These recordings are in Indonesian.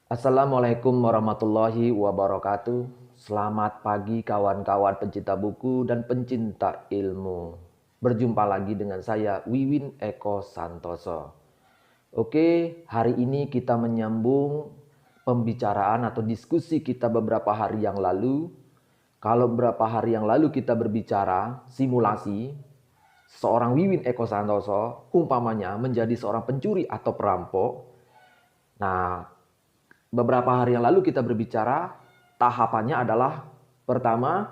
Assalamualaikum warahmatullahi wabarakatuh. Selamat pagi kawan-kawan pencinta buku dan pencinta ilmu. Berjumpa lagi dengan saya Wiwin Eko Santoso. Oke, hari ini kita menyambung pembicaraan atau diskusi kita beberapa hari yang lalu. Kalau beberapa hari yang lalu kita berbicara simulasi, seorang Wiwin Eko Santoso umpamanya menjadi seorang pencuri atau perampok. Nah, beberapa hari yang lalu kita berbicara tahapannya adalah pertama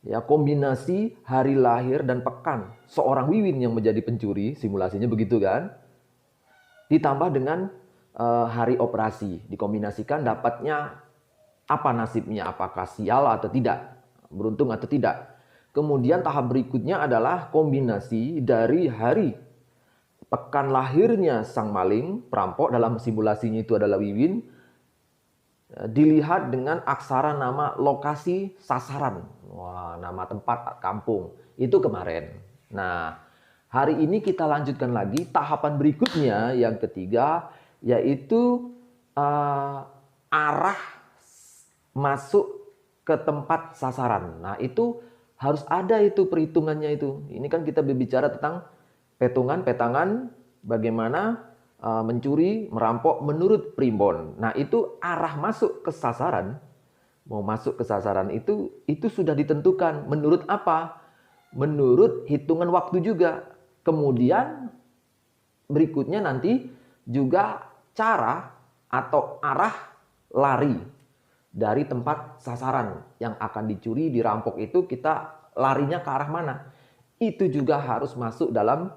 ya kombinasi hari lahir dan pekan seorang Wiwin yang menjadi pencuri, simulasinya begitu kan, ditambah dengan hari operasi, dikombinasikan dapatnya apa nasibnya, apakah sial atau tidak, beruntung atau tidak. Kemudian tahap berikutnya adalah kombinasi dari hari pekan lahirnya sang maling perampok, dalam simulasinya itu adalah Wiwin, dilihat dengan aksara nama lokasi sasaran. Wah, nama tempat kampung. Itu kemarin. Nah, hari ini kita lanjutkan lagi tahapan berikutnya yang ketiga, yaitu arah masuk ke tempat sasaran. Nah, itu harus ada itu perhitungannya itu. Ini kan kita berbicara tentang petangan bagaimana mencuri, merampok menurut primbon. Nah, itu arah masuk ke sasaran, mau masuk ke sasaran itu sudah ditentukan. Menurut apa? Menurut hitungan waktu juga. Kemudian berikutnya nanti juga cara atau arah lari dari tempat sasaran yang akan dicuri, dirampok itu kita larinya ke arah mana. Itu juga harus masuk dalam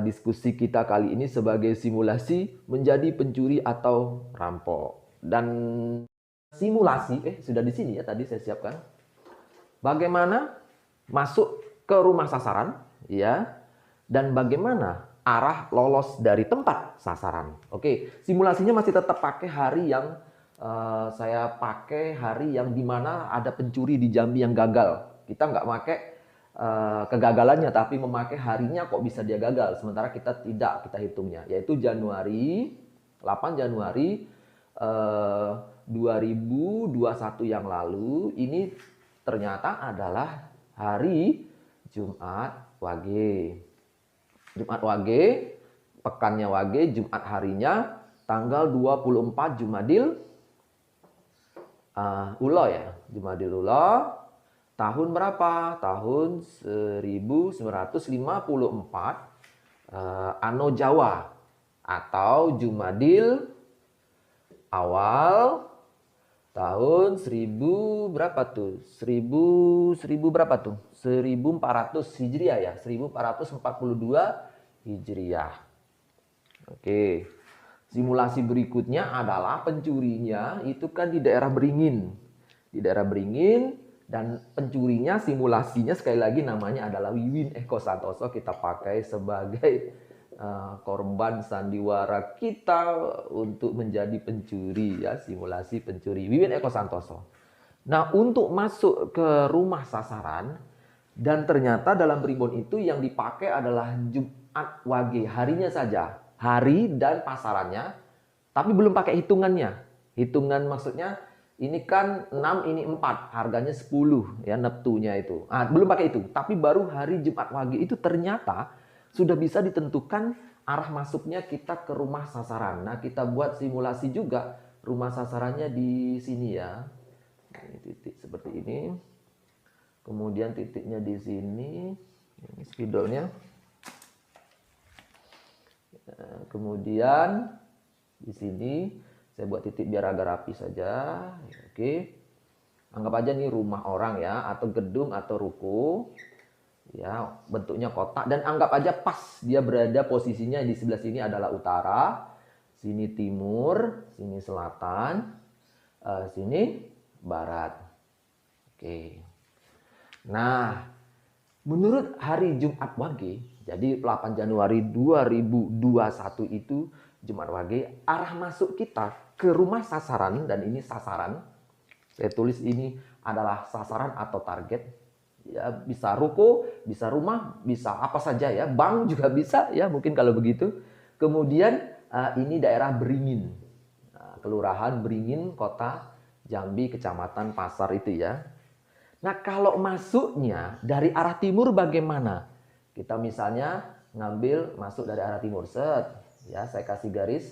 diskusi kita kali ini sebagai simulasi menjadi pencuri atau rampok. Dan simulasi, sudah di sini ya tadi saya siapkan. Bagaimana masuk ke rumah sasaran, ya, dan bagaimana arah lolos dari tempat sasaran. Oke, simulasinya masih tetap pakai hari yang saya pakai hari yang dimana ada pencuri di Jambi yang gagal. Kita nggak pakai kegagalannya, tapi memakai harinya kok bisa dia gagal, sementara kita tidak, kita hitungnya yaitu Januari 8 Januari 2021 yang lalu. Ini ternyata adalah hari Jumat Wage. Jumat Wage, pekannya Wage, Jumat harinya tanggal 24 Jumadil Ulo ya, Jumadil Ulo. Tahun berapa? Tahun 1954 Anno Jawa atau Jumadil awal tahun 1000 berapa tuh? 1000 berapa tuh? 1400 Hijriah ya, 1442 Hijriah. Oke. Simulasi berikutnya adalah pencurinya itu kan di daerah Beringin. Di daerah Beringin. Dan pencurinya, simulasinya sekali lagi namanya adalah Wiwin Eko Santoso. Kita pakai sebagai korban sandiwara kita untuk menjadi pencuri ya, simulasi pencuri Wiwin Eko Santoso. Nah, untuk masuk ke rumah sasaran, dan ternyata dalam primbon itu yang dipakai adalah Jumat Wage, harinya saja, hari dan pasarannya, tapi belum pakai hitungannya. Hitungan maksudnya ini kan 6, ini 4, harganya 10 ya, neptunya itu. Belum pakai itu, tapi baru hari Jumat Wage itu ternyata sudah bisa ditentukan arah masuknya kita ke rumah sasaran. Nah, kita buat simulasi juga rumah sasarannya di sini ya. Ini titik seperti ini. Kemudian titiknya di sini. Ini spidolnya. Kemudian di sini saya buat titik biar agak rapi saja. Oke. Anggap aja nih rumah orang ya, atau gedung atau ruko. Ya, bentuknya kotak, dan anggap aja pas dia berada posisinya di sebelah sini adalah utara, sini timur, sini selatan, sini barat. Oke. Nah, menurut hari Jumat Wage, jadi 8 Januari 2021 itu Jumat Wage, arah masuk kita ke rumah sasaran, dan ini sasaran. Saya tulis ini adalah sasaran atau target. Ya, bisa ruko, bisa rumah, bisa apa saja ya. Bank juga bisa ya, mungkin kalau begitu. Kemudian ini daerah Beringin. Kelurahan Beringin, Kota Jambi, Kecamatan Pasar itu ya. Nah, kalau masuknya dari arah timur bagaimana? Kita misalnya ngambil masuk dari arah timur. Set, ya, saya kasih garis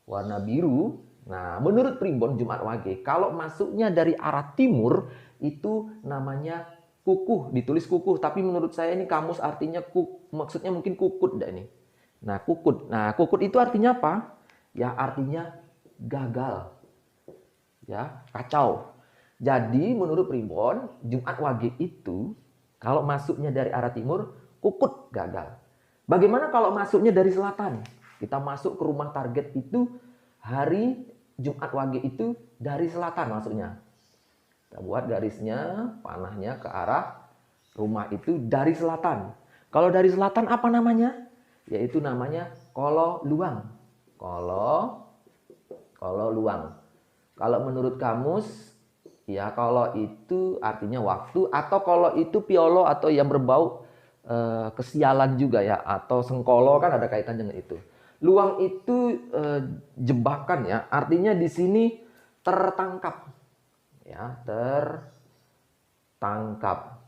warna biru. Nah, menurut Primbon Jumat Wage, kalau masuknya dari arah timur itu namanya kukuh, ditulis kukuh, tapi menurut saya ini kamus artinya maksudnya mungkin kukut dah ini. Nah, kukut. Nah, kukut itu artinya apa? Ya, artinya gagal. Ya, kacau. Jadi menurut Primbon, Jumat Wage itu kalau masuknya dari arah timur, kukut, gagal. Bagaimana kalau masuknya dari selatan? Kita masuk ke rumah target itu hari Jumat Wage itu dari selatan masuknya. Kita buat garisnya, panahnya ke arah rumah itu dari selatan. Kalau dari selatan apa namanya? Yaitu namanya kolo luang. Kolo luang. Kalau menurut kamus, ya kalau itu artinya waktu, atau kalau itu piolo atau yang berbau kesialan juga ya, atau sengkolo kan ada kaitan dengan itu. Luang itu jebakan ya, artinya di sini tertangkap. Ya, tertangkap.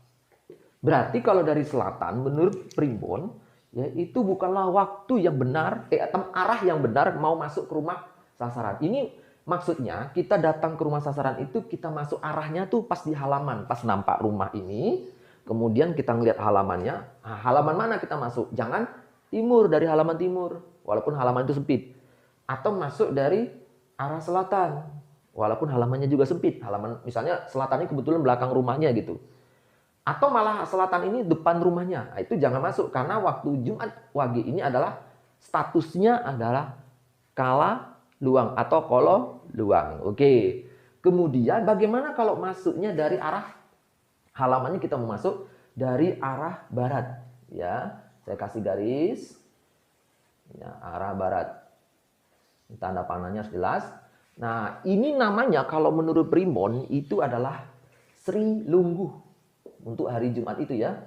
Berarti kalau dari selatan menurut Primbon, ya itu bukanlah waktu yang benar, arah yang benar mau masuk ke rumah sasaran. Ini maksudnya kita datang ke rumah sasaran itu kita masuk arahnya tuh pas di halaman, pas nampak rumah ini, kemudian kita ngelihat halamannya. Nah, halaman mana kita masuk? Jangan timur, dari halaman timur, walaupun halaman itu sempit. Atau masuk dari arah selatan, walaupun halamannya juga sempit. Halaman misalnya selatan ini kebetulan belakang rumahnya gitu. Atau malah selatan ini depan rumahnya. Nah, itu jangan masuk karena waktu Jumat Wage ini adalah statusnya adalah kala luang atau kolo luang. Oke. Kemudian bagaimana kalau masuknya dari arah halamannya, kita mau masuk dari arah barat. Ya, saya kasih garis. Ya, arah barat. Tanda panahnya harus jelas. Nah, ini namanya kalau menurut Primbon itu adalah Sri Lungguh. Untuk hari Jumat itu ya.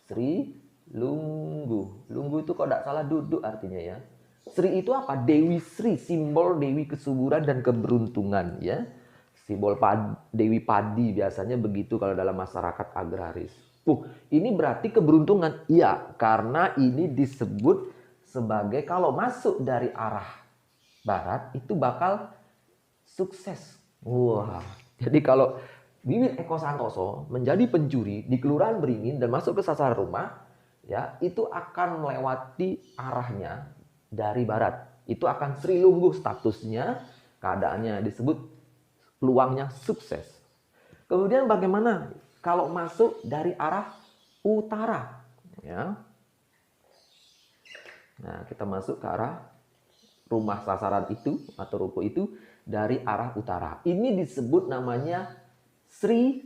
Sri Lungguh. Lungguh itu kalau tidak salah duduk artinya ya. Sri itu apa? Dewi Sri, simbol Dewi kesuburan dan keberuntungan ya. Simbol Dewi Padi biasanya begitu kalau dalam masyarakat agraris. Ini berarti keberuntungan. Iya, karena ini disebut sebagai kalau masuk dari arah barat itu bakal sukses. Wah, jadi kalau Wiwit Eko Santoso menjadi pencuri di Kelurahan Beringin dan masuk ke sasaran rumah, ya itu akan melewati arahnya dari barat. Itu akan Sri Lungguh statusnya, keadaannya disebut peluangnya sukses. Kemudian bagaimana kalau masuk dari arah utara? Ya. Nah, kita masuk ke arah rumah sasaran itu atau ruko itu dari arah utara. Ini disebut namanya Sri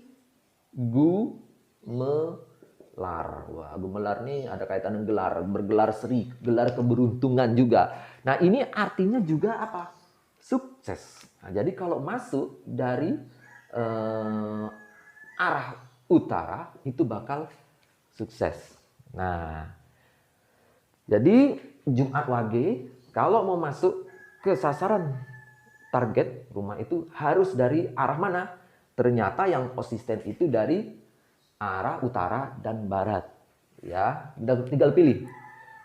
Gumelar. Wah, Gumelar nih ada kaitan dengan gelar, bergelar Sri, gelar keberuntungan juga. Nah, ini artinya juga apa? Sukses. Nah, jadi kalau masuk dari arah utara itu bakal sukses. Nah, jadi Jumat Wage kalau mau masuk ke sasaran target rumah itu harus dari arah mana? Ternyata yang konsisten itu dari arah utara dan barat. Ya, tinggal pilih.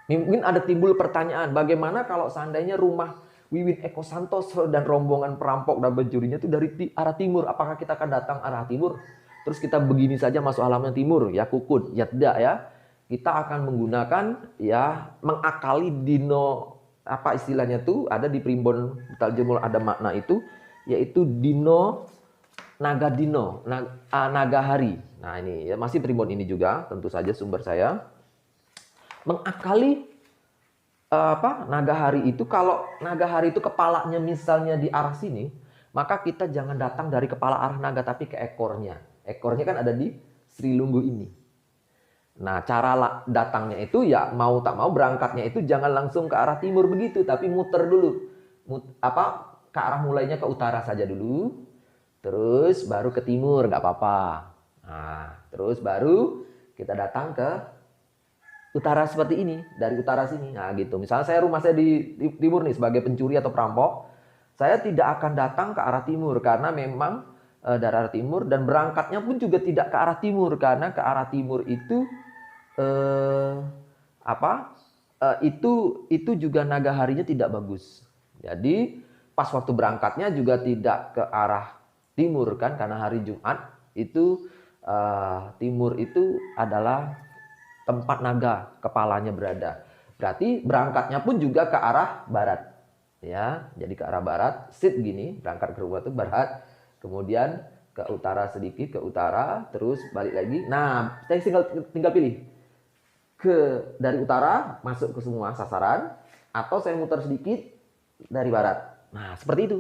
Mungkin ada timbul pertanyaan, bagaimana kalau seandainya rumah Wiwit Eko Santoso dan rombongan perampok dan pencurinya itu dari arah timur? Apakah kita akan datang arah timur? Terus kita begini saja masuk halaman timur, ya kukut, ya tidak ya. Kita akan menggunakan ya mengakali dino, apa istilahnya tuh ada di Primbon Taljemul ada makna itu, yaitu dino naga dino, naga hari. Nah ini ya, masih Primbon ini juga tentu saja sumber saya. Mengakali naga hari itu, kalau naga hari itu kepalanya misalnya di arah sini, maka kita jangan datang dari kepala arah naga tapi ke ekornya. Ekornya kan ada di Sri Lungguh ini. Nah, cara datangnya itu ya mau tak mau berangkatnya itu jangan langsung ke arah timur begitu, tapi muter dulu. Ke arah mulainya ke utara saja dulu. Terus baru ke timur, nggak apa-apa. Nah, terus baru kita datang ke utara seperti ini, dari utara sini. Nah, gitu. Misalnya rumah saya di timur nih sebagai pencuri atau perampok. saya tidak akan datang ke arah timur karena memang dari arah timur, dan berangkatnya pun juga tidak ke arah timur karena ke arah timur itu itu juga naga harinya tidak bagus. Jadi pas waktu berangkatnya juga tidak ke arah timur kan, karena hari Jumat itu timur itu adalah tempat naga kepalanya berada. Berarti berangkatnya pun juga ke arah barat. Ya, jadi ke arah barat, sit gini, berangkat ke rumah itu barat, kemudian ke utara sedikit, ke utara, terus balik lagi. Nah, saya tinggal pilih dari utara masuk ke semua sasaran, atau saya muter sedikit dari barat. Nah, seperti itu.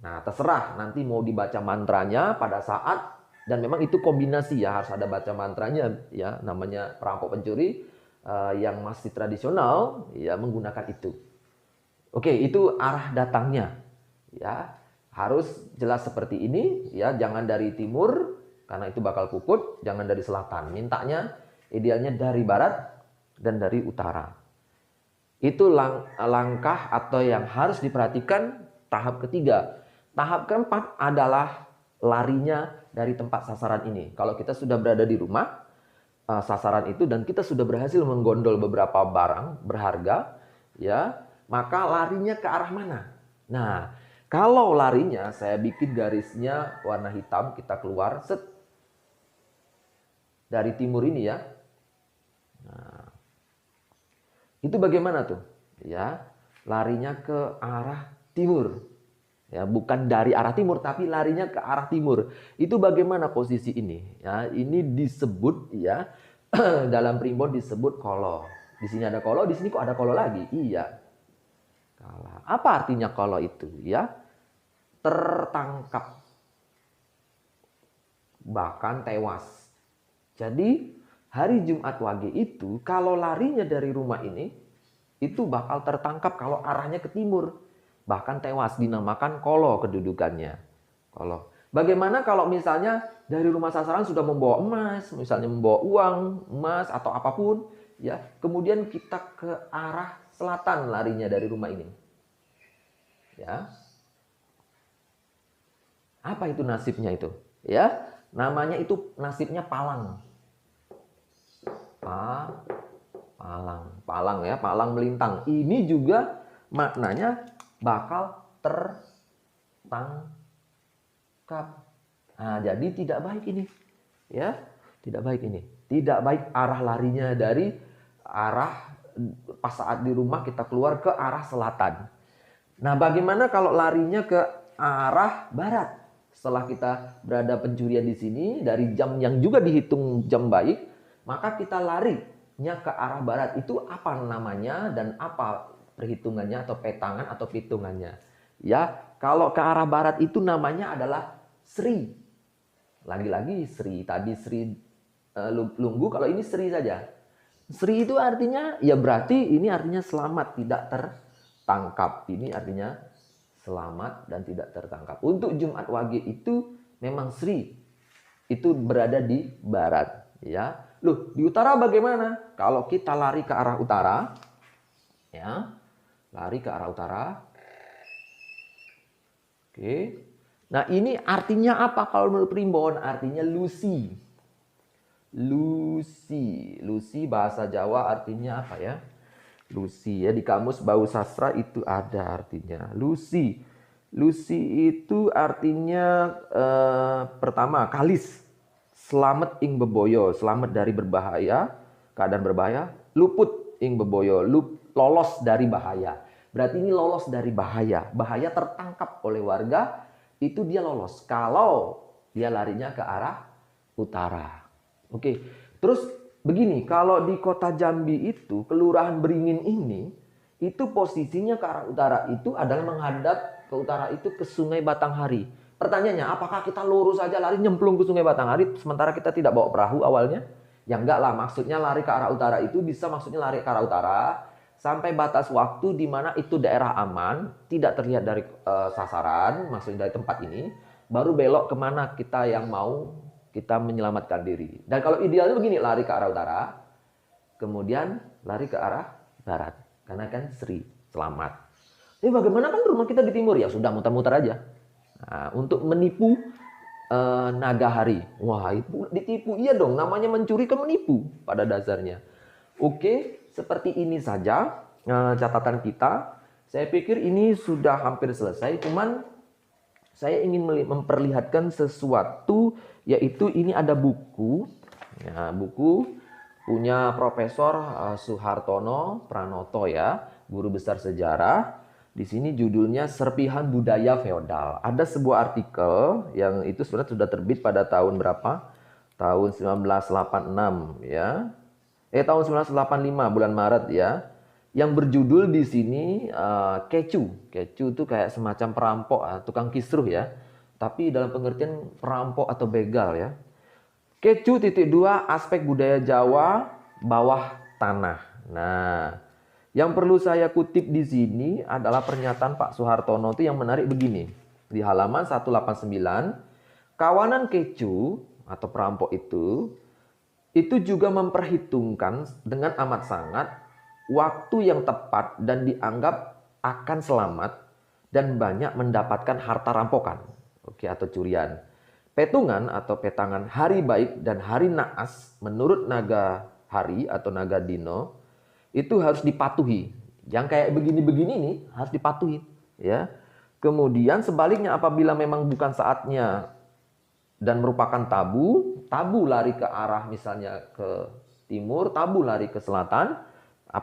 Nah, terserah nanti mau dibaca mantranya pada saat, dan memang itu kombinasi ya, harus ada baca mantranya ya, namanya perampok pencuri yang masih tradisional ya menggunakan itu. Oke, itu arah datangnya. Ya, harus jelas seperti ini ya, jangan dari timur karena itu bakal puput, jangan dari selatan. Mintanya idealnya dari barat dan dari utara. Itu langkah atau yang harus diperhatikan tahap ketiga. Tahap keempat adalah larinya dari tempat sasaran ini. Kalau kita sudah berada di rumah sasaran itu dan kita sudah berhasil menggondol beberapa barang berharga, ya, maka larinya ke arah mana? Nah, kalau larinya saya bikin garisnya warna hitam, kita keluar set dari timur ini ya. Nah, itu bagaimana tuh? Ya, larinya ke arah timur. Ya, bukan dari arah timur tapi larinya ke arah timur. Itu bagaimana posisi ini? Ya, ini disebut ya dalam primbon disebut kolo. Di sini ada kolo, di sini kok ada kolo lagi? Iya. Apa artinya kolo itu? Ya, tertangkap, bahkan tewas. Jadi hari Jumat Wage itu kalau larinya dari rumah ini itu bakal tertangkap kalau arahnya ke timur, bahkan tewas, dinamakan kolo kedudukannya. Kolo. Bagaimana kalau misalnya dari rumah sasaran sudah membawa emas, misalnya membawa uang, emas atau apapun, ya, kemudian kita ke arah selatan larinya dari rumah ini. Ya. Apa itu nasibnya itu? Ya, namanya itu nasibnya palang. Palang ya, palang melintang. Ini juga maknanya bakal tertangkap. Nah, jadi tidak baik ini. Ya, tidak baik ini. Tidak baik arah larinya dari arah pas saat di rumah kita keluar ke arah selatan. Nah, bagaimana kalau larinya ke arah barat? Setelah kita berada pencurian di sini dari jam yang juga dihitung jam baik, maka kita larinya ke arah barat. Itu apa namanya dan apa perhitungannya atau petangan atau hitungannya? Ya, kalau ke arah barat itu namanya adalah Sri. Lagi-lagi Sri. Tadi Sri Lunggu, kalau ini Sri saja. Sri itu artinya ya berarti ini artinya selamat, tidak tertangkap. Ini artinya selamat dan tidak tertangkap. Untuk Jumat Wage itu memang Sri itu berada di barat, ya. Loh, di utara bagaimana? Kalau kita lari ke arah utara, ya, lari ke arah utara. Oke. Nah, ini artinya apa kalau menurut primbon? Artinya Lucy. Lucy bahasa Jawa artinya apa ya? Lucy ya, di kamus Bau Sastra itu ada artinya. Lucy itu artinya pertama kalis, selamat ing beboyo, selamat dari berbahaya, keadaan berbahaya. Luput ing beboyo, lolos dari bahaya. Berarti ini lolos dari bahaya. Bahaya tertangkap oleh warga, itu dia lolos. Kalau dia larinya ke arah utara. Oke, terus begini, kalau di kota Jambi itu, Kelurahan Beringin ini, itu posisinya ke arah utara itu adalah menghadap ke utara itu ke Sungai Batanghari. Pertanyaannya, apakah kita lurus saja lari nyemplung ke Sungai Batanghari sementara kita tidak bawa perahu awalnya? Ya enggak lah, maksudnya lari ke arah utara itu bisa maksudnya lari ke arah utara sampai batas waktu di mana itu daerah aman, tidak terlihat dari sasaran, maksudnya dari tempat ini, baru belok kemana kita yang mau kita menyelamatkan diri. Dan kalau idealnya begini, lari ke arah utara, kemudian lari ke arah barat. Karena kan Sri, selamat. Bagaimana kan rumah kita di timur? Ya sudah, muter-muter aja. Nah, untuk menipu naga hari. Wah, itu ditipu. Iya dong, namanya mencuri kan menipu pada dasarnya. Oke, seperti ini saja catatan kita. Saya pikir ini sudah hampir selesai, cuman saya ingin memperlihatkan sesuatu, yaitu ini ada buku. Ya, buku punya Profesor Suhartono Pranoto ya, guru besar sejarah. Di sini judulnya Serpihan Budaya Feodal. Ada sebuah artikel yang itu sebenarnya sudah terbit pada tahun berapa? Tahun 1986 ya. Tahun 1985 bulan Maret ya. Yang berjudul di sini kecu. Kecu itu kayak semacam perampok, tukang kisruh ya. Tapi dalam pengertian perampok atau begal ya. Kecu .2 aspek budaya Jawa bawah tanah. Nah, yang perlu saya kutip di sini adalah pernyataan Pak Suhartono itu yang menarik begini. Di halaman 189, kawanan kecu atau perampok itu juga memperhitungkan dengan amat sangat waktu yang tepat dan dianggap akan selamat dan banyak mendapatkan harta rampokan, atau curian. Petungan atau petangan hari baik dan hari naas menurut naga hari atau naga dino itu harus dipatuhi. Yang kayak begini-begini nih harus dipatuhi, ya. Kemudian sebaliknya apabila memang bukan saatnya dan merupakan tabu, tabu lari ke arah misalnya ke timur, tabu lari ke selatan.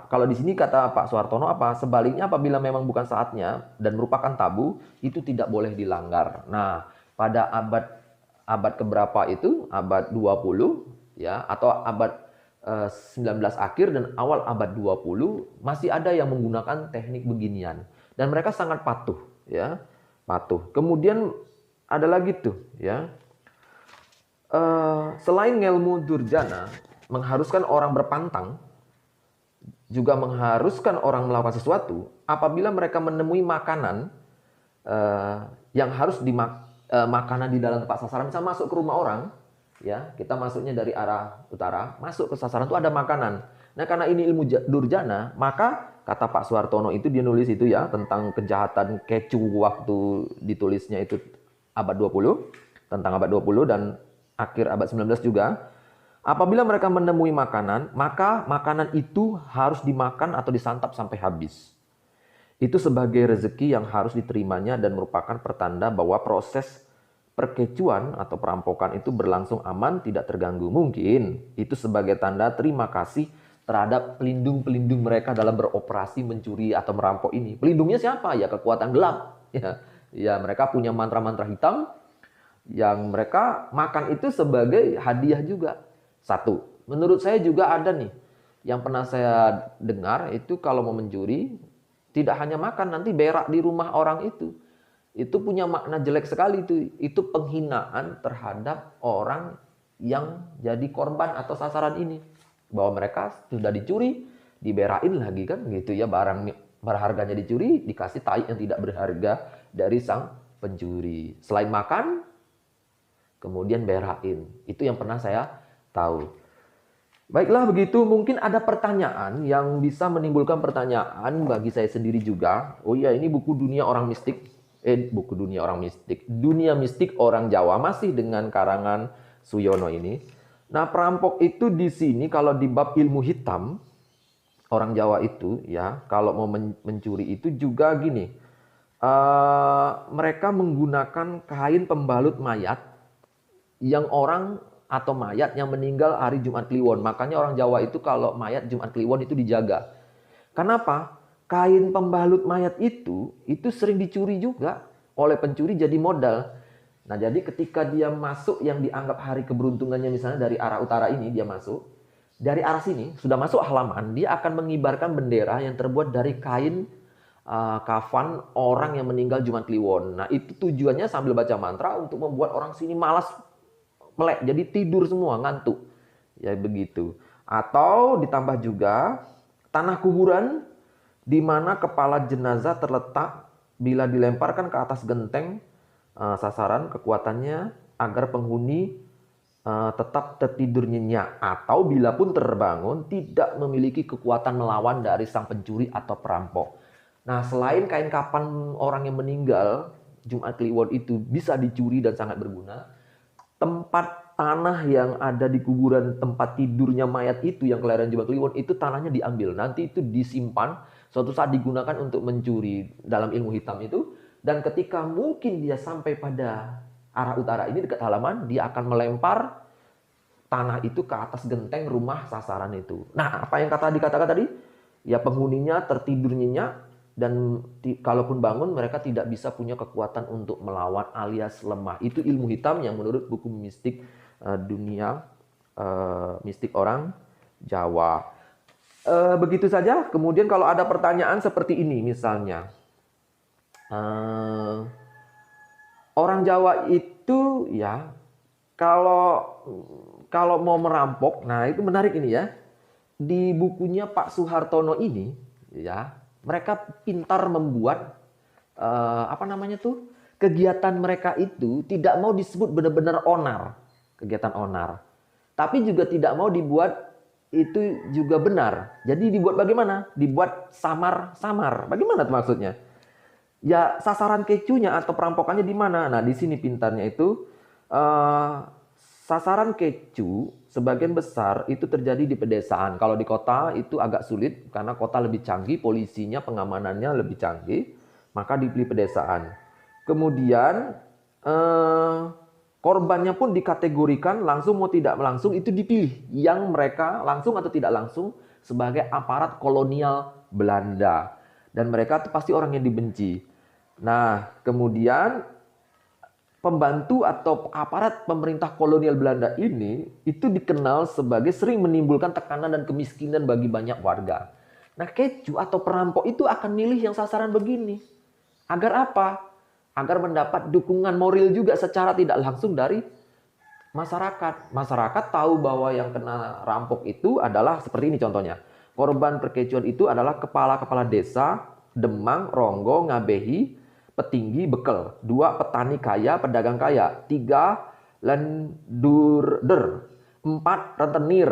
Kalau di sini kata Pak Suhartono apa? Sebaliknya apabila memang bukan saatnya dan merupakan tabu, itu tidak boleh dilanggar. Nah, pada abad keberapa itu? Abad 20 ya, atau abad 19 akhir dan awal abad 20 masih ada yang menggunakan teknik beginian dan mereka sangat patuh ya, patuh. Kemudian ada lagi tuh ya, selain ngelmu durjana mengharuskan orang berpantang, juga mengharuskan orang melakukan sesuatu apabila mereka menemui makanan yang harus makanan di dalam tempat sasaran. Misal masuk ke rumah orang, ya, kita masuknya dari arah utara, masuk ke sasaran itu ada makanan. Nah, karena ini ilmu durjana, maka kata Pak Suhartono itu dia nulis itu ya tentang kejahatan kecu waktu ditulisnya itu abad 20, tentang abad 20 dan akhir abad 19 juga. Apabila mereka menemui makanan, maka makanan itu harus dimakan atau disantap sampai habis. Itu sebagai rezeki yang harus diterimanya dan merupakan pertanda bahwa proses perkecuan atau perampokan itu berlangsung aman, tidak terganggu. Mungkin itu sebagai tanda terima kasih terhadap pelindung-pelindung mereka dalam beroperasi mencuri atau merampok ini. Pelindungnya siapa? Ya kekuatan gelap. Ya mereka punya mantra-mantra hitam yang mereka makan itu sebagai hadiah juga. Satu, menurut saya juga ada nih yang pernah saya dengar itu kalau mau mencuri tidak hanya makan, nanti berak di rumah orang itu. Itu punya makna jelek sekali itu. Itu penghinaan terhadap orang yang jadi korban atau sasaran ini. Bahwa mereka sudah dicuri, diberain lagi kan gitu ya, barang berharganya dicuri, dikasih tai yang tidak berharga dari sang pencuri. Selain makan, kemudian berain. Itu yang pernah saya tahu. Baiklah begitu, mungkin ada pertanyaan yang bisa menimbulkan pertanyaan bagi saya sendiri juga. Oh iya, ini buku Dunia Orang Mistik. Buku Dunia Orang Mistik. Dunia Mistik Orang Jawa masih dengan karangan Suyono ini. Nah, perampok itu di sini kalau di bab ilmu hitam orang Jawa itu ya, kalau mau mencuri itu juga gini. Mereka menggunakan kain pembalut mayat yang orang atau mayat yang meninggal hari Jumat Kliwon. Makanya orang Jawa itu kalau mayat Jumat Kliwon itu dijaga. Kenapa? Kain pembalut mayat itu sering dicuri juga oleh pencuri jadi modal. Nah, jadi ketika dia masuk yang dianggap hari keberuntungannya misalnya dari arah utara ini dia masuk, dari arah sini sudah masuk halaman, dia akan mengibarkan bendera yang terbuat dari kain kafan orang yang meninggal Jumat Kliwon. Nah, itu tujuannya sambil baca mantra untuk membuat orang sini malas melek, jadi tidur semua, ngantuk. Ya begitu. Atau ditambah juga tanah kuburan di mana kepala jenazah terletak bila dilemparkan ke atas genteng sasaran kekuatannya agar penghuni tetap tertidur nyenyak, atau bila pun terbangun tidak memiliki kekuatan melawan dari sang pencuri atau perampok. Nah, selain kain kapan orang yang meninggal, Jumat Kliwon itu bisa dicuri dan sangat berguna, tempat tanah yang ada di kuburan tempat tidurnya mayat itu yang kelahiran Jumat Kliwon itu tanahnya diambil. Nanti itu disimpan, suatu saat digunakan untuk mencuri dalam ilmu hitam itu. Dan ketika mungkin dia sampai pada arah utara ini dekat halaman, dia akan melempar tanah itu ke atas genteng rumah sasaran itu. Nah, apa yang dikatakan tadi? Ya penghuninya tertidur nyenyak dan kalaupun bangun mereka tidak bisa punya kekuatan untuk melawan alias lemah. Itu ilmu hitam yang menurut buku mistik dunia mistik orang Jawa. Begitu saja. Kemudian kalau ada pertanyaan seperti ini misalnya, orang Jawa itu ya kalau mau merampok, nah itu menarik ini ya. Di bukunya Pak Suhartono ini, ya mereka pintar membuat apa namanya tuh kegiatan mereka itu tidak mau disebut benar-benar onar, kegiatan onar, tapi juga tidak mau dibuat itu juga benar. Jadi dibuat bagaimana? Dibuat samar-samar. Bagaimana tuh maksudnya? Ya sasaran kecunya atau perampokannya di mana? Nah di sini pintarnya itu sasaran kecu sebagian besar itu terjadi di pedesaan. Kalau di kota itu agak sulit karena kota lebih canggih, polisinya, pengamanannya lebih canggih, maka dipilih pedesaan. Kemudian korbannya pun dikategorikan langsung mau tidak langsung itu dipilih yang mereka langsung atau tidak langsung sebagai aparat kolonial Belanda. Dan mereka itu pasti orang yang dibenci. Nah, kemudian pembantu atau aparat pemerintah kolonial Belanda ini itu dikenal sebagai sering menimbulkan tekanan dan kemiskinan bagi banyak warga. Nah, kecu atau perampok itu akan milih yang sasaran begini. Agar apa? Agar mendapat dukungan moral juga secara tidak langsung dari masyarakat. Masyarakat tahu bahwa yang kena rampok itu adalah seperti ini contohnya. Korban perkecuan itu adalah kepala-kepala desa, Demang, Ronggo, Ngabehi, Petinggi, Bekel. 2 petani kaya, pedagang kaya. 3 lendurder. 4 rentenir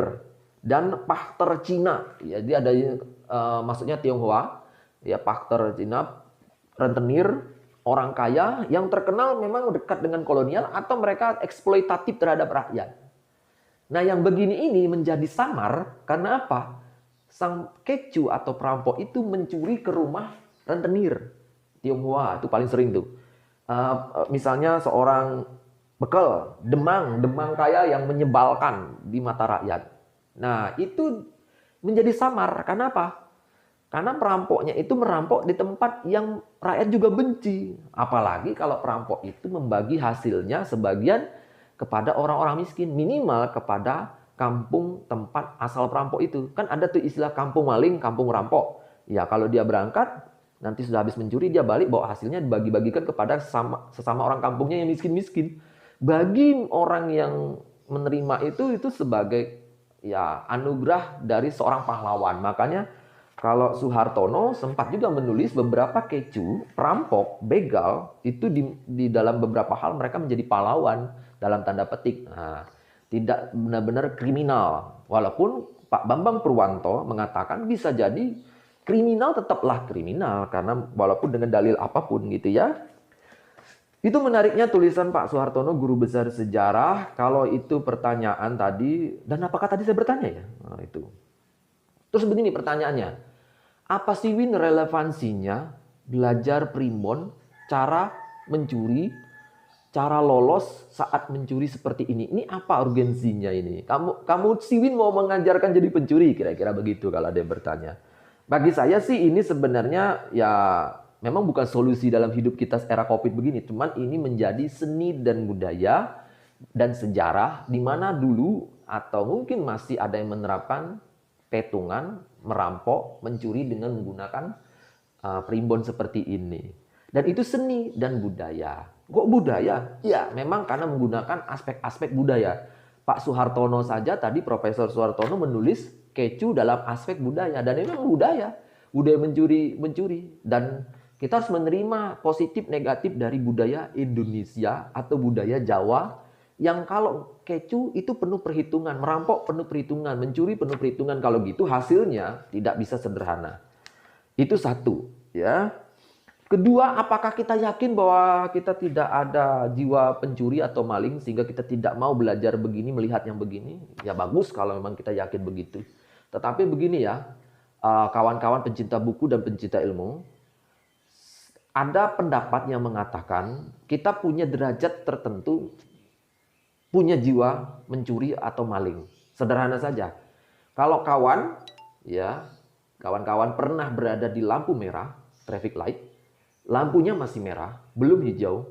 dan pachter Cina. Jadi ada maksudnya Tionghoa, ya pachter Cina, rentenir, orang kaya yang terkenal memang dekat dengan kolonial atau mereka eksploitatif terhadap rakyat. Nah, yang begini ini menjadi samar karena apa? Sang kecu atau perampok itu mencuri ke rumah rentenir. Tionghoa itu paling sering tuh. Misalnya seorang Bekel, Demang kaya yang menyebalkan di mata rakyat. Nah, itu menjadi samar. Karena apa? Karena perampoknya itu merampok di tempat yang rakyat juga benci. Apalagi kalau perampok itu membagi hasilnya sebagian kepada orang-orang miskin. Minimal kepada kampung tempat asal perampok itu. Kan ada tuh istilah kampung maling, kampung rampok. Ya kalau dia berangkat, nanti sudah habis mencuri, dia balik bawa hasilnya dibagi-bagikan kepada sesama orang kampungnya yang miskin-miskin. Bagi orang yang menerima itu sebagai ya anugerah dari seorang pahlawan. Makanya kalau Suhartono sempat juga menulis beberapa kecu, perampok, begal, itu di dalam beberapa hal mereka menjadi pahlawan dalam tanda petik. Nah, tidak benar-benar kriminal. Walaupun Pak Bambang Purwanto mengatakan bisa jadi kriminal tetaplah kriminal karena walaupun dengan dalil apapun gitu ya. Itu menariknya tulisan Pak Suhartono, guru besar sejarah. Kalau itu pertanyaan tadi, dan apakah tadi saya bertanya ya? Nah, itu. Terus begini pertanyaannya. Apa sih Win relevansinya belajar primbon, cara mencuri, cara lolos saat mencuri seperti ini? Ini apa urgensinya ini? Kamu si Win mau mengajarkan jadi pencuri? Kira-kira begitu kalau ada yang bertanya. Bagi saya sih ini sebenarnya ya memang bukan solusi dalam hidup kita era Covid begini. Cuman ini menjadi seni dan budaya dan sejarah di mana dulu atau mungkin masih ada yang menerapkan petungan, merampok, mencuri dengan menggunakan primbon seperti ini. Dan itu seni dan budaya. Kok budaya? Ya memang karena menggunakan aspek-aspek budaya. Pak Suhartono saja tadi Profesor Suhartono menulis kecu dalam aspek budaya dan memang budaya mencuri dan kita harus menerima positif negatif dari budaya Indonesia atau budaya Jawa yang kalau kecu itu penuh perhitungan, merampok penuh perhitungan, mencuri penuh perhitungan. Kalau gitu hasilnya tidak bisa sederhana. Itu satu. Ya. Kedua, apakah kita yakin bahwa kita tidak ada jiwa pencuri atau maling sehingga kita tidak mau belajar begini, melihat yang begini? Ya bagus kalau memang kita yakin begitu. Tetapi begini ya, kawan-kawan pencinta buku dan pencinta ilmu, ada pendapat yang mengatakan kita punya derajat tertentu, punya jiwa mencuri atau maling. Sederhana saja. Kalau kawan-kawan pernah berada di lampu merah, traffic light, lampunya masih merah, belum hijau,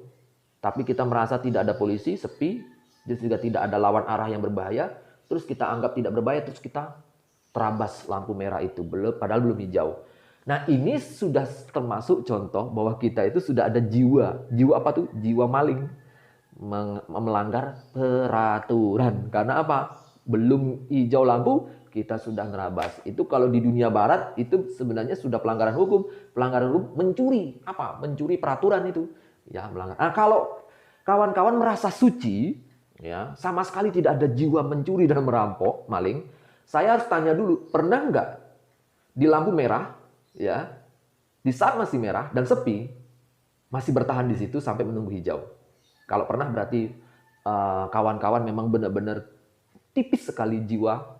tapi kita merasa tidak ada polisi, sepi, dan juga tidak ada lawan arah yang berbahaya, terus kita anggap tidak berbahaya, terus kita terabas lampu merah itu, padahal belum hijau. Nah ini sudah termasuk contoh bahwa kita itu sudah ada jiwa. Jiwa apa tuh? Jiwa maling. Melanggar peraturan. Karena apa? Belum hijau lampu, kita sudah nerabas. Itu kalau di dunia barat, itu sebenarnya sudah pelanggaran hukum. Pelanggaran hukum mencuri. Apa? Mencuri peraturan itu. Ya, melanggar. Nah kalau kawan-kawan merasa suci, ya sama sekali tidak ada jiwa mencuri dan merampok, maling, saya harus tanya dulu, pernah nggak di lampu merah, ya, di saat masih merah dan sepi, masih bertahan di situ sampai menunggu hijau? Kalau pernah berarti kawan-kawan memang benar-benar tipis sekali jiwa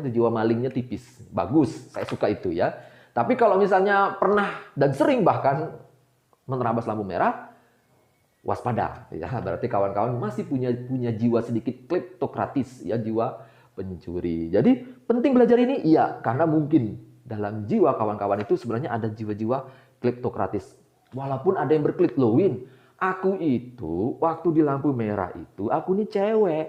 jiwa malingnya tipis. Bagus, saya suka itu ya. Tapi kalau misalnya pernah dan sering bahkan menerabas lampu merah, waspada ya, berarti kawan-kawan masih punya jiwa sedikit kleptokratis ya, jiwa pencuri. Jadi penting belajar ini iya, karena mungkin dalam jiwa kawan-kawan itu sebenarnya ada jiwa-jiwa kleptokratis. Walaupun ada yang berklik, loh Win, aku itu waktu di lampu merah itu, aku ini cewek.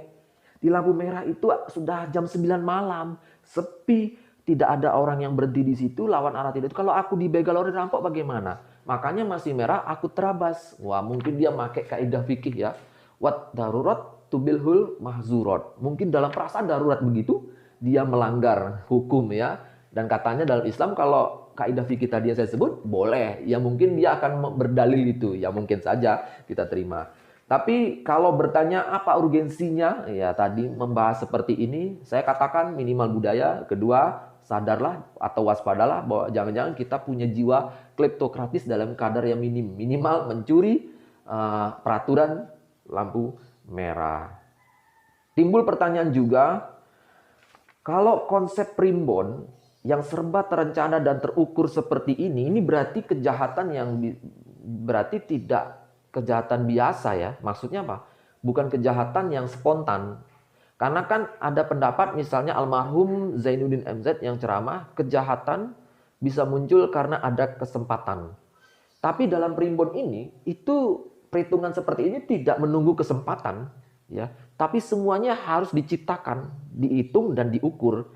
Di lampu merah itu sudah jam 9 malam, sepi, tidak ada orang yang berhenti di situ, lawan arah tidak. Kalau aku dibegal oleh rampok bagaimana? Makanya masih merah, aku terabas. Wah, mungkin dia pakai kaidah fikih ya. Wat darurat tubilhul mahzurat. Mungkin dalam perasaan darurat begitu, dia melanggar hukum ya. Dan katanya dalam Islam kalau kaidah fikih tadi yang saya sebut, boleh. Ya mungkin dia akan berdalil itu. Ya mungkin saja kita terima. Tapi kalau bertanya apa urgensinya, ya tadi membahas seperti ini, saya katakan minimal budaya. Kedua, sadarlah atau waspadalah bahwa jangan-jangan kita punya jiwa kleptokratis dalam kadar yang minim. Minimal mencuri peraturan lampu merah. Timbul pertanyaan juga, kalau konsep primbon yang serba terencana dan terukur seperti ini berarti kejahatan yang berarti tidak kejahatan biasa ya. Maksudnya apa? Bukan kejahatan yang spontan. Karena kan ada pendapat misalnya almarhum Zainuddin MZ yang ceramah, kejahatan bisa muncul karena ada kesempatan. Tapi dalam primbon ini, itu perhitungan seperti ini tidak menunggu kesempatan, ya. Tapi semuanya harus diciptakan, dihitung dan diukur.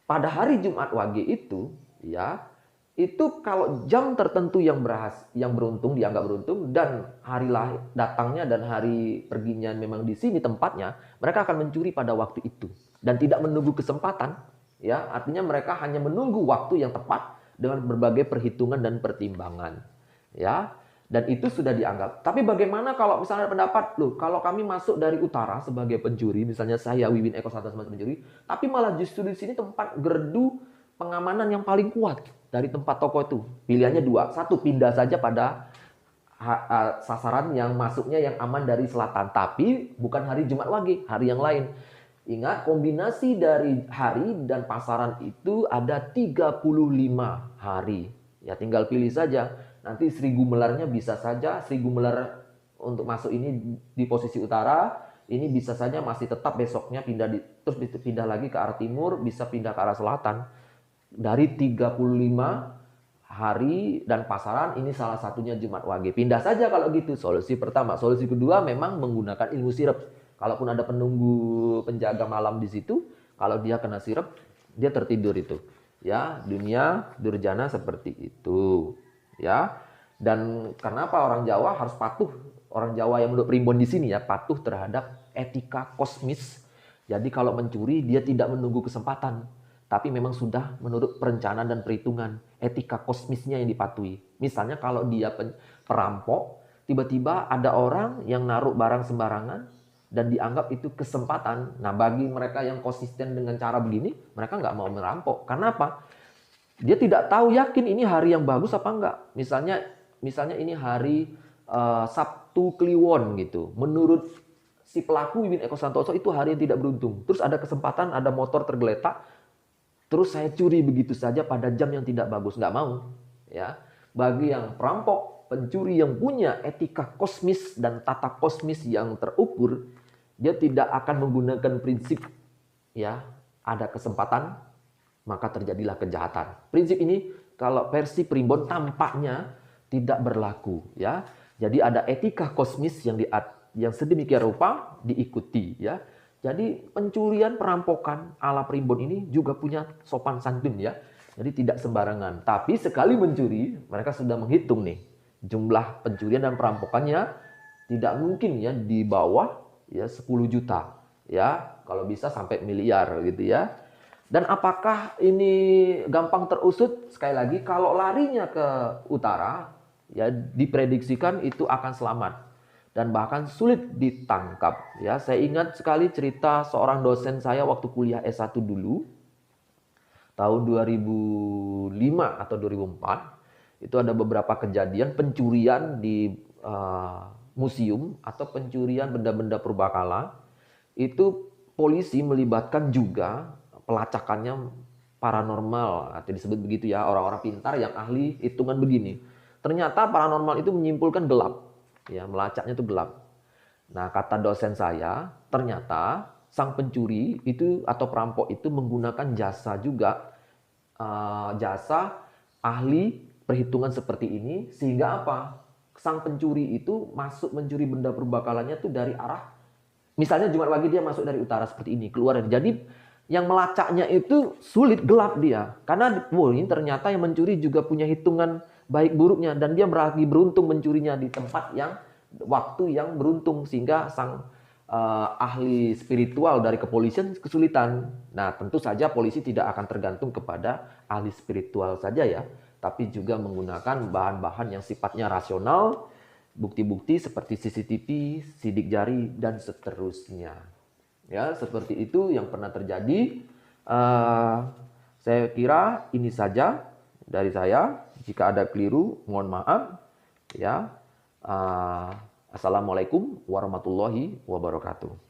Pada hari Jumat Wage itu, ya, itu kalau jam tertentu yang beruntung dianggap beruntung dan hari datangnya dan hari perginya memang di sini tempatnya, mereka akan mencuri pada waktu itu dan tidak menunggu kesempatan, ya. Artinya mereka hanya menunggu waktu yang tepat dengan berbagai perhitungan dan pertimbangan, ya. Dan itu sudah dianggap. Tapi bagaimana kalau misalnya pendapat, loh, kalau kami masuk dari utara sebagai pencuri, misalnya saya Wiwin Eko Santoso sebagai pencuri, tapi malah justru di sini tempat gerdu pengamanan yang paling kuat dari tempat toko itu. Pilihannya dua. Satu, pindah saja pada sasaran yang masuknya yang aman dari selatan. Tapi bukan hari Jumat Wage, hari yang lain. Ingat, kombinasi dari hari dan pasaran itu ada 35 hari. Ya tinggal pilih saja. Nanti Sri Gumelarnya bisa saja, Sri Gumelar untuk masuk ini di posisi utara, ini bisa saja masih tetap besoknya terus pindah lagi ke arah timur, bisa pindah ke arah selatan. Dari 35 hari dan pasaran, ini salah satunya Jumat Wage. Pindah saja kalau gitu, solusi pertama. Solusi kedua memang menggunakan ilmu sirep. Kalaupun ada penunggu penjaga malam di situ, kalau dia kena sirep, dia tertidur itu. Ya, dunia durjana seperti itu. Ya. Dan kenapa orang Jawa harus patuh? Orang Jawa yang menurut primbon di sini ya, patuh terhadap etika kosmis. Jadi kalau mencuri dia tidak menunggu kesempatan, tapi memang sudah menurut perencanaan dan perhitungan, etika kosmisnya yang dipatuhi. Misalnya kalau dia perampok, tiba-tiba ada orang yang naruh barang sembarangan dan dianggap itu kesempatan. Nah, bagi mereka yang konsisten dengan cara begini, mereka nggak mau merampok. Karena apa? Dia tidak tahu yakin ini hari yang bagus apa enggak. Misalnya ini hari Sabtu Kliwon gitu. Menurut si pelaku Wiwin Eko Santoso itu hari yang tidak beruntung. Terus ada kesempatan, ada motor tergeletak, terus saya curi begitu saja pada jam yang tidak bagus, nggak mau. Ya, bagi yang perampok, pencuri yang punya etika kosmis dan tata kosmis yang terukur, dia tidak akan menggunakan prinsip ya ada kesempatan maka terjadilah kejahatan. Prinsip ini kalau versi Primbon tampaknya tidak berlaku ya. Jadi ada etika kosmis yang sedemikian rupa diikuti ya. Jadi pencurian perampokan ala Primbon ini juga punya sopan santun ya. Jadi tidak sembarangan. Tapi sekali mencuri mereka sudah menghitung nih jumlah pencurian dan perampokannya tidak mungkin ya di bawah ya 10 juta ya. Kalau bisa sampai miliar gitu ya. Dan apakah ini gampang terusut? Sekali lagi, kalau larinya ke utara, ya diprediksikan itu akan selamat dan bahkan sulit ditangkap. Ya, saya ingat sekali cerita seorang dosen saya waktu kuliah S1 dulu, tahun 2005 atau 2004. Itu ada beberapa kejadian pencurian di museum atau pencurian benda-benda purbakala. Itu polisi melibatkan juga pelacakannya paranormal, atau disebut begitu ya, orang-orang pintar yang ahli hitungan begini. Ternyata paranormal itu menyimpulkan gelap, ya melacaknya itu gelap. Nah kata dosen saya, ternyata sang pencuri itu atau perampok itu menggunakan jasa juga, jasa ahli perhitungan seperti ini, sehingga apa? Sang pencuri itu masuk mencuri benda purbakalannya tuh dari arah, misalnya Jumat Wage dia masuk dari utara seperti ini, keluar dari. Jadi yang melacaknya itu sulit, gelap dia. Karena ini ternyata yang mencuri juga punya hitungan baik buruknya. Dan dia lagi beruntung mencurinya di tempat yang, waktu yang beruntung. Sehingga sang ahli spiritual dari kepolisian kesulitan. Nah tentu saja polisi tidak akan tergantung kepada ahli spiritual saja ya. Tapi juga menggunakan bahan-bahan yang sifatnya rasional. Bukti-bukti seperti CCTV, sidik jari, dan seterusnya. Ya, seperti itu yang pernah terjadi. Saya kira ini saja dari saya. Jika ada keliru, mohon maaf. Ya, assalamualaikum warahmatullahi wabarakatuh.